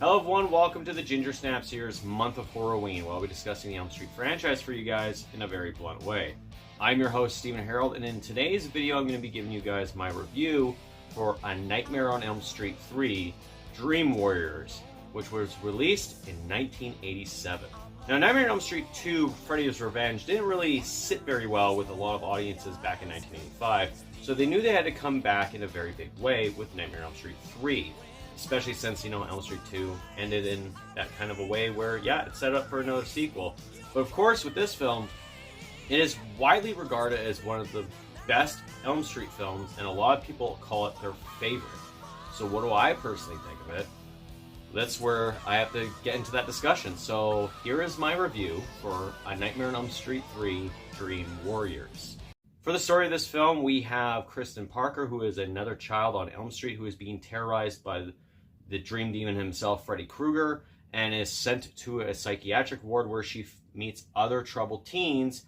Hello everyone, welcome to the Ginger Snaps here's month of HORROR-WEEN, where I'll be discussing the Elm Street franchise for you guys in a very blunt way. I'm your host, Steven Harrold, and in today's video I'm going to be giving you guys my review for A Nightmare on Elm Street 3, Dream Warriors, which was released in 1987. Now, Nightmare on Elm Street 2, Freddy's Revenge, didn't really sit very well with a lot of audiences back in 1985, so they knew they had to come back in a very big way with Nightmare on Elm Street 3. Especially since, Elm Street 2 ended in that kind of a way where, yeah, it's set up for another sequel. But of course, with this film, it is widely regarded as one of the best Elm Street films, and a lot of people call it their favorite. So what do I personally think of it? That's where I have to get into that discussion. So here is my review for A Nightmare on Elm Street 3, Dream Warriors. For the story of this film, we have Kristen Parker, who is another child on Elm Street who is being terrorized by the dream demon himself, Freddy Krueger, and is sent to a psychiatric ward where she meets other troubled teens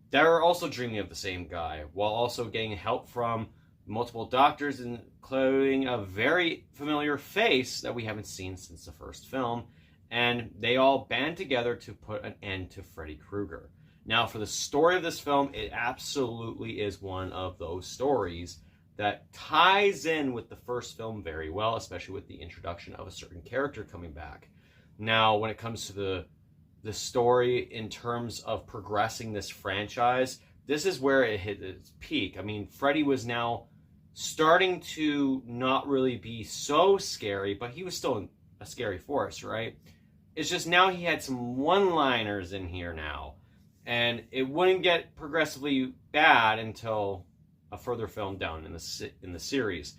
that are also dreaming of the same guy, while also getting help from multiple doctors, including a very familiar face that we haven't seen since the first film, and they all band together to put an end to Freddy Krueger. Now, for the story of this film, it absolutely is one of those stories that ties in with the first film very well, especially with the introduction of a certain character coming back. Now, when it comes to the story in terms of progressing this franchise, this is where it hit its peak. I mean, Freddy was now starting to not really be so scary, but he was still a scary force, right? It's just now he had some one-liners in here now, and it wouldn't get progressively bad until a further film down in the series.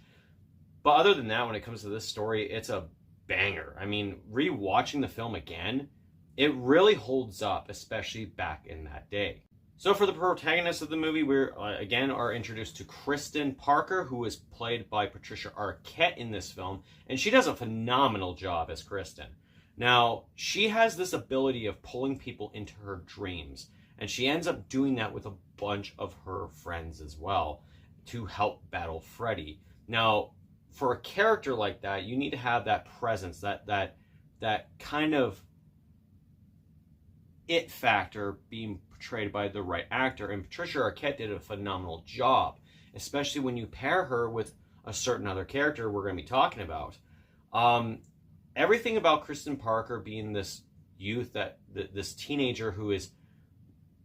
But other than that, when it comes to this story, it's a banger. I mean, rewatching the film again, it really holds up, especially back in that day. So for the protagonist of the movie, we again are introduced to Kristen Parker, who is played by Patricia Arquette in this film, and she does a phenomenal job as Kristen. Now, she has this ability of pulling people into her dreams, and she ends up doing that with a bunch of her friends as well to help battle Freddy. Now, for a character like that, you need to have that presence, that kind of it factor being portrayed by the right actor. And Patricia Arquette did a phenomenal job, especially when you pair her with a certain other character we're going to be talking about. Everything about Kristen Parker being this youth, this teenager who is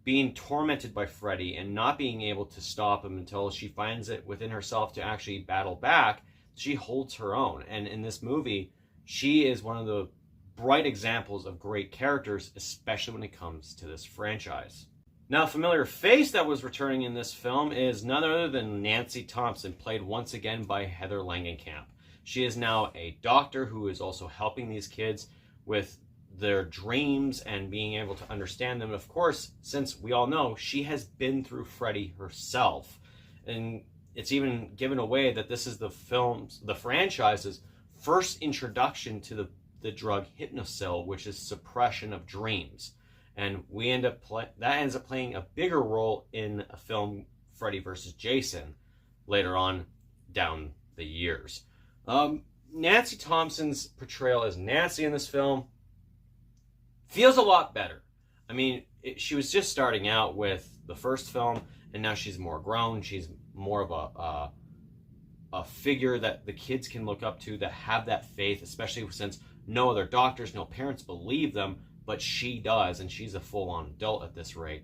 being tormented by Freddy and not being able to stop him until she finds it within herself to actually battle back, she holds her own. And in this movie, she is one of the bright examples of great characters, especially when it comes to this franchise. Now, a familiar face that was returning in this film is none other than Nancy Thompson, played once again by Heather Langenkamp. She is now a doctor who is also helping these kids with their dreams and being able to understand them. And of course, since we all know, she has been through Freddy herself. And it's even given away that this is the franchise's first introduction to the drug Hypnocil, which is suppression of dreams. And that ends up playing a bigger role in a film, Freddy vs. Jason, later on down the years. Nancy Thompson's portrayal as Nancy in this film feels a lot better. I mean, she was just starting out with the first film, and now she's more grown. She's more of a figure that the kids can look up to, that have that faith, especially since no other doctors, no parents believe them, but she does, and she's a full-on adult at this rate.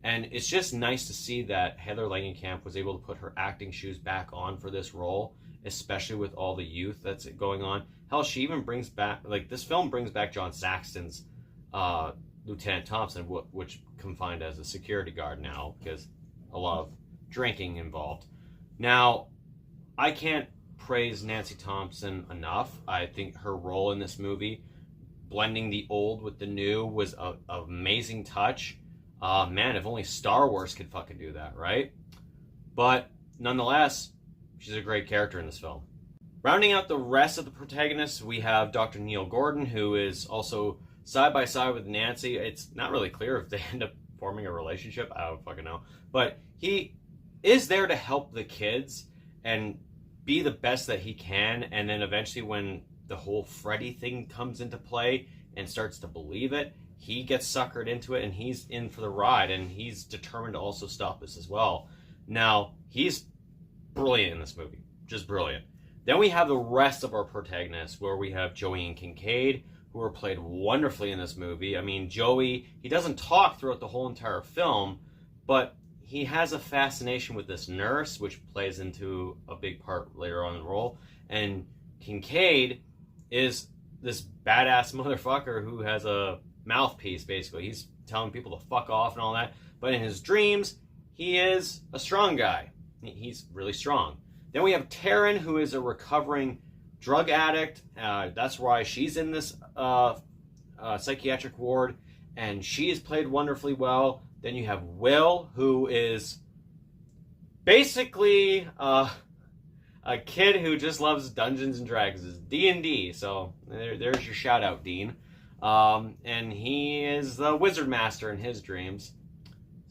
And it's just nice to see that Heather Langenkamp was able to put her acting shoes back on for this role, especially with all the youth that's going on. Hell, she even brings back, this film brings back John Saxton's Lieutenant Thompson, which confined as a security guard now, because a lot of drinking involved. Now, I can't praise Nancy Thompson enough. I think her role in this movie, blending the old with the new, was an amazing touch. Man, if only Star Wars could fucking do that, right? But nonetheless, she's a great character in this film. Rounding out the rest of the protagonists, we have Dr. Neil Gordon, who is also side by side with Nancy. It's not really clear if they end up forming a relationship. I don't fucking know. But he is there to help the kids and be the best that he can. And then eventually when the whole Freddy thing comes into play and starts to believe it, he gets suckered into it and he's in for the ride, and he's determined to also stop this as well. Now, he's brilliant in this movie. Just brilliant. Then we have the rest of our protagonists, where we have Joey and Kincaid, who are played wonderfully in this movie. I mean, Joey, he doesn't talk throughout the whole entire film, but he has a fascination with this nurse, which plays into a big part later on in the role. And Kincaid is this badass motherfucker who has a mouthpiece, basically. He's telling people to fuck off and all that. But in his dreams, he is a strong guy. He's really strong. Then we have Taryn, who is a recovering drug addict. That's why she's in this psychiatric ward, and she is played wonderfully well. Then you have Will, who is basically a kid who just loves Dungeons and Dragons. It's D&D, so there's your shout out, Dean. And he is the wizard master in his dreams.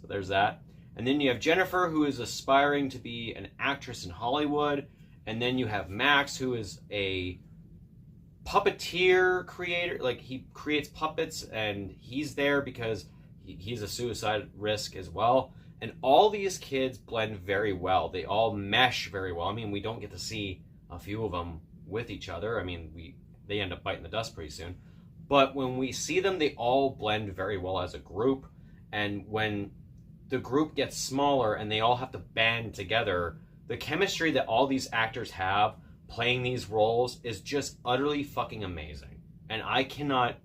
So there's that. And then you have Jennifer, who is aspiring to be an actress in Hollywood. And then you have Max, who is a puppeteer creator. Like, he creates puppets, and he's there because he's a suicide risk as well. And all these kids blend very well. They all mesh very well. I mean, we don't get to see a few of them with each other. I mean, they end up biting the dust pretty soon. But when we see them, they all blend very well as a group. And when the group gets smaller and they all have to band together, the chemistry that all these actors have playing these roles is just utterly fucking amazing. And I cannot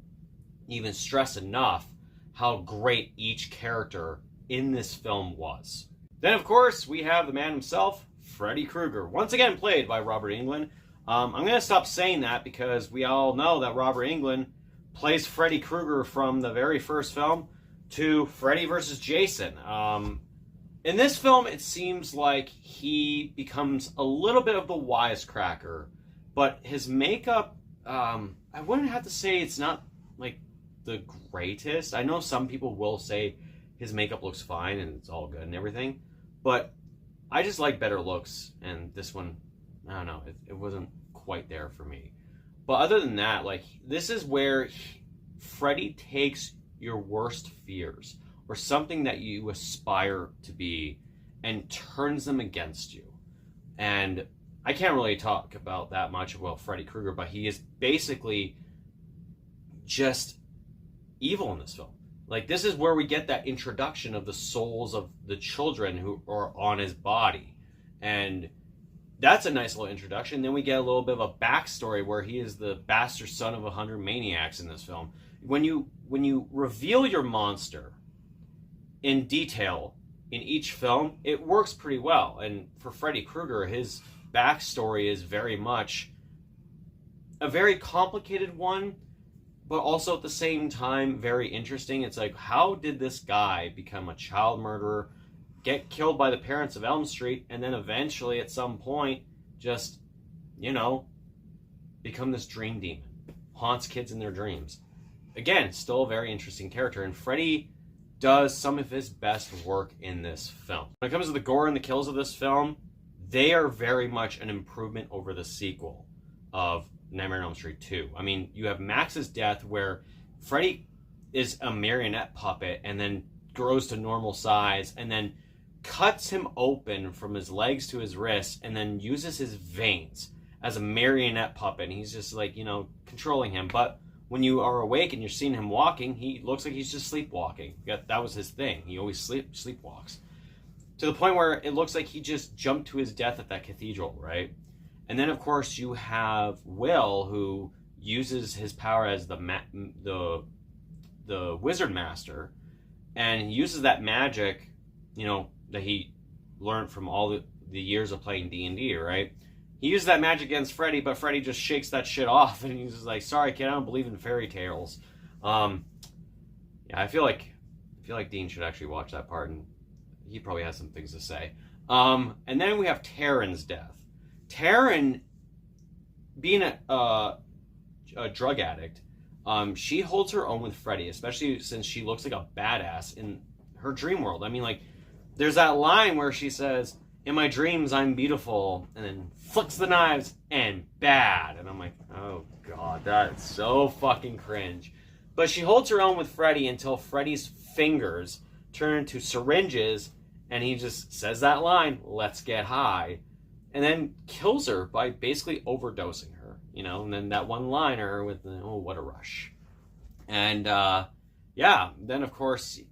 even stress enough how great each character in this film was. Then, of course, we have the man himself, Freddy Krueger, once again played by Robert Englund. I'm going to stop saying that because we all know that Robert Englund plays Freddy Krueger from the very first film to Freddy vs. Jason. In this film, it seems like he becomes a little bit of the wisecracker, but his makeup, I wouldn't have to say it's not, like, the greatest. I know some people will say his makeup looks fine and it's all good and everything, but I just like better looks, and this one, I don't know, it wasn't quite there for me. But other than that, like, this is where Freddy takes your worst fears or something that you aspire to be and turns them against you. And I can't really talk about that much about Freddy Krueger, but he is basically just evil in this film. Like, this is where we get that introduction of the souls of the children who are on his body. And that's a nice little introduction. Then we get a little bit of a backstory where he is the bastard son of 100 maniacs in this film. When you reveal your monster in detail in each film, it works pretty well. And for Freddy Krueger, his backstory is very much a very complicated one, but also at the same time very interesting. It's like, how did this guy become a child murderer, get killed by the parents of Elm Street, and then eventually at some point just, become this dream demon, haunts kids in their dreams. Again, still a very interesting character, and Freddy does some of his best work in this film. When it comes to the gore and the kills of this film, they are very much an improvement over the sequel of Nightmare on Elm Street 2. I mean, you have Max's death where Freddy is a marionette puppet and then grows to normal size and then cuts him open from his legs to his wrists and then uses his veins as a marionette puppet. And he's just like, controlling him. But when you are awake and you're seeing him walking, he looks like he's just sleepwalking. That was his thing. He always sleepwalks. To the point where it looks like he just jumped to his death at that cathedral, right? And then, of course, you have Will, who uses his power as the wizard master, and he uses that magic, that he learned from all the years of playing D&D, right? He uses that magic against Freddy, but Freddy just shakes that shit off, and he's just like, "Sorry, kid, I don't believe in fairy tales." Yeah, I feel like Dean should actually watch that part, and he probably has some things to say. And then we have Taryn's death. Taryn, being a drug addict, she holds her own with Freddy, especially since she looks like a badass in her dream world. I mean, like, there's that line where she says, "In my dreams, I'm beautiful," and then flicks the knives and bad. And I'm like, oh Oh, that's so fucking cringe. But she holds her own with Freddy until Freddy's fingers turn into syringes, and he just says that line, "Let's get high," and then kills her by basically overdosing her, and then that one-liner with, "Oh, what a rush." And, then, of course,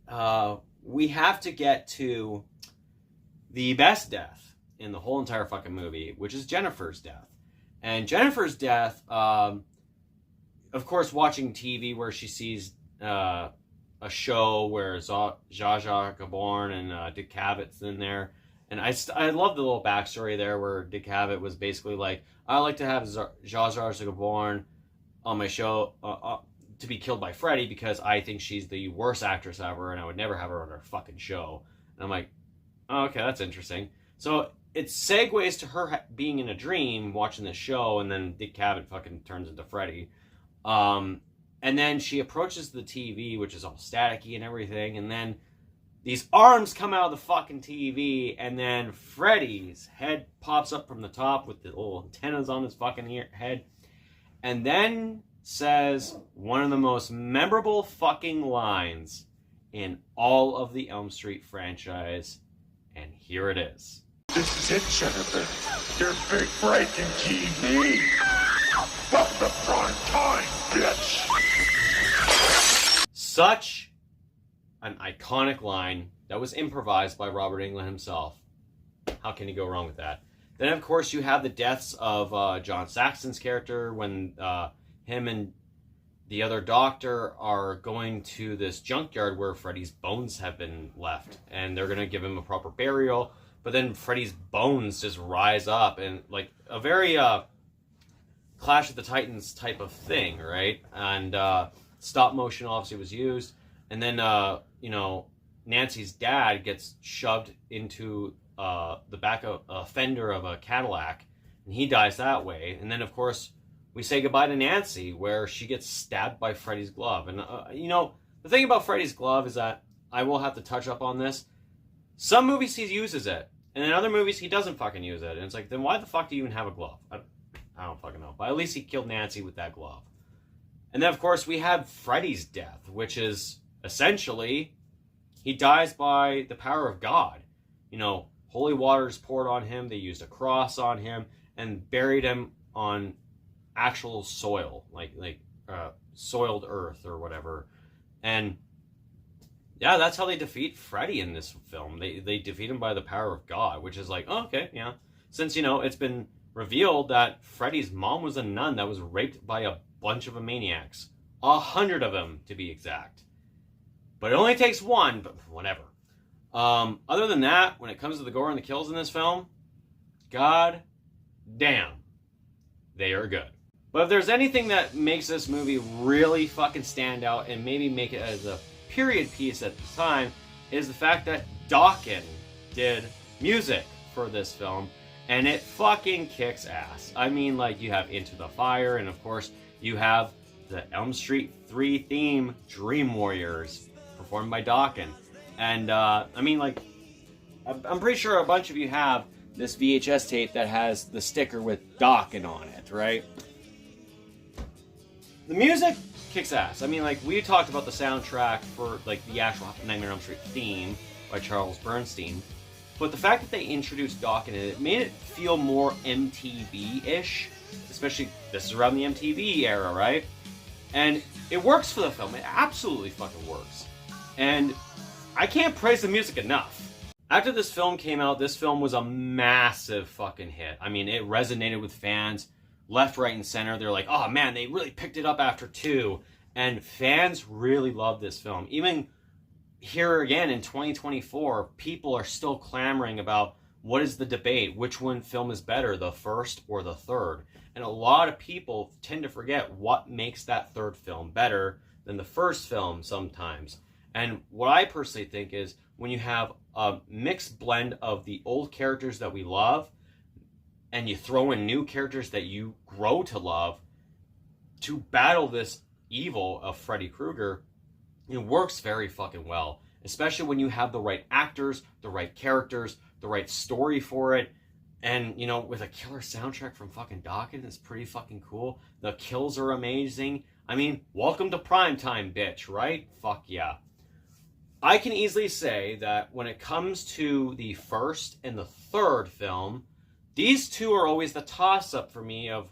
we have to get to the best death in the whole entire fucking movie, which is Jennifer's death. And Jennifer's death, of course, watching TV where she sees a show where Zsa Zsa Gabor and Dick Cavett's in there. And I love the little backstory there where Dick Cavett was basically like, I like to have Zsa Zsa Gabor on my show to be killed by Freddy because I think she's the worst actress ever and I would never have her on her fucking show. And I'm like, oh, okay, that's interesting. So it segues to her being in a dream watching this show, and then Dick Cavett fucking turns into Freddy. And then she approaches the TV, which is all staticky and everything, and then these arms come out of the fucking TV, and then Freddy's head pops up from the top with the little antennas on his fucking head, and then says one of the most memorable fucking lines in all of the Elm Street franchise, and here it is. This is it, Jennifer. Your big break in TV. Welcome to prime time, bitch. Such an iconic line that was improvised by Robert Englund himself. How can you go wrong with that? Then, of course, you have the deaths of John Saxon's character when him and the other doctor are going to this junkyard where Freddy's bones have been left, and they're going to give him a proper burial. But then Freddy's bones just rise up, and like a very Clash of the Titans type of thing, right? And stop motion obviously was used, and then Nancy's dad gets shoved into the back of a fender of a Cadillac, and he dies that way. And then of course we say goodbye to Nancy, where she gets stabbed by Freddy's glove. And the thing about Freddy's glove is that I will have to touch up on this. Some movies he uses it, and in other movies he doesn't fucking use it. And it's like, then why the fuck do you even have a glove? I don't fucking know. But at least he killed Nancy with that glove. And then, of course, we have Freddy's death, which is essentially he dies by the power of God. Holy water is poured on him. They used a cross on him and buried him on actual soil, like soiled earth or whatever. And yeah, that's how they defeat Freddy in this film. They defeat him by the power of God, which is like, oh, okay, yeah. Since, it's been revealed that Freddy's mom was a nun that was raped by a bunch of maniacs. 100 of them, to be exact. But it only takes one, but whatever. Other than that, when it comes to the gore and the kills in this film, god damn, they are good. But if there's anything that makes this movie really fucking stand out and maybe make it as a period piece at the time, is the fact that Dokken did music for this film, and it fucking kicks ass. I mean, like, you have Into the Fire, and of course you have the Elm Street 3 theme, Dream Warriors, performed by Dokken. And I'm pretty sure a bunch of you have this VHS tape that has the sticker with Dokken on it, right? The music kicks ass. I mean, like, we talked about the soundtrack for, like, the actual Nightmare on Elm Street theme by Charles Bernstein. But the fact that they introduced Dokken in it made it feel more MTV-ish. Especially, this is around the MTV era, right? And it works for the film. It absolutely fucking works. And I can't praise the music enough. After this film came out, this film was a massive fucking hit. I mean, it resonated with fans left, right, and center. They're like, oh man, they really picked it up after 2. And fans really loved this film. Even here again in 2024, people are still clamoring about what is the debate, which one film is better, the first or the third. And a lot of people tend to forget what makes that third film better than the first film sometimes. And what I personally think is when you have a mixed blend of the old characters that we love and you throw in new characters that you grow to love to battle this evil of Freddy Krueger, it works very fucking well. Especially when you have the right actors, the right characters, the right story for it. And, you know, with a killer soundtrack from fucking Dokken, it's pretty fucking cool. The kills are amazing. I mean, welcome to primetime, bitch, right? Fuck yeah. I can easily say that when it comes to the first and the third film, these two are always the toss-up for me of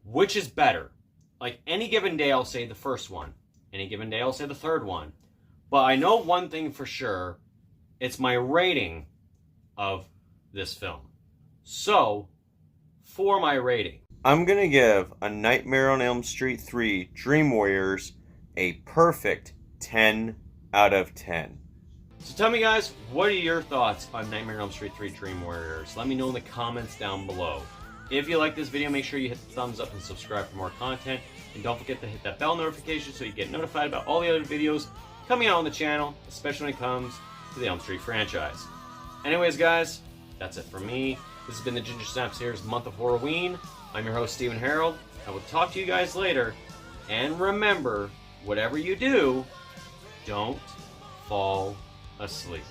which is better. Like, any given day, I'll say the first one. Any given day, I'll say the third one. But I know one thing for sure. It's my rating of this film. So, for my rating, I'm going to give A Nightmare on Elm Street 3 Dream Warriors a perfect 10 out of 10. So tell me, guys, what are your thoughts on Nightmare on Elm Street 3 Dream Warriors? Let me know in the comments down below. If you like this video, make sure you hit the thumbs up and subscribe for more content. And don't forget to hit that bell notification so you get notified about all the other videos coming out on the channel, especially when it comes to the Elm Street franchise. Anyways, guys, that's it from me. This has been the Ginger Snaps Here's Month of Horror-WEEN. I'm your host, Steven Harrold. I will talk to you guys later. And remember, whatever you do, don't fall asleep.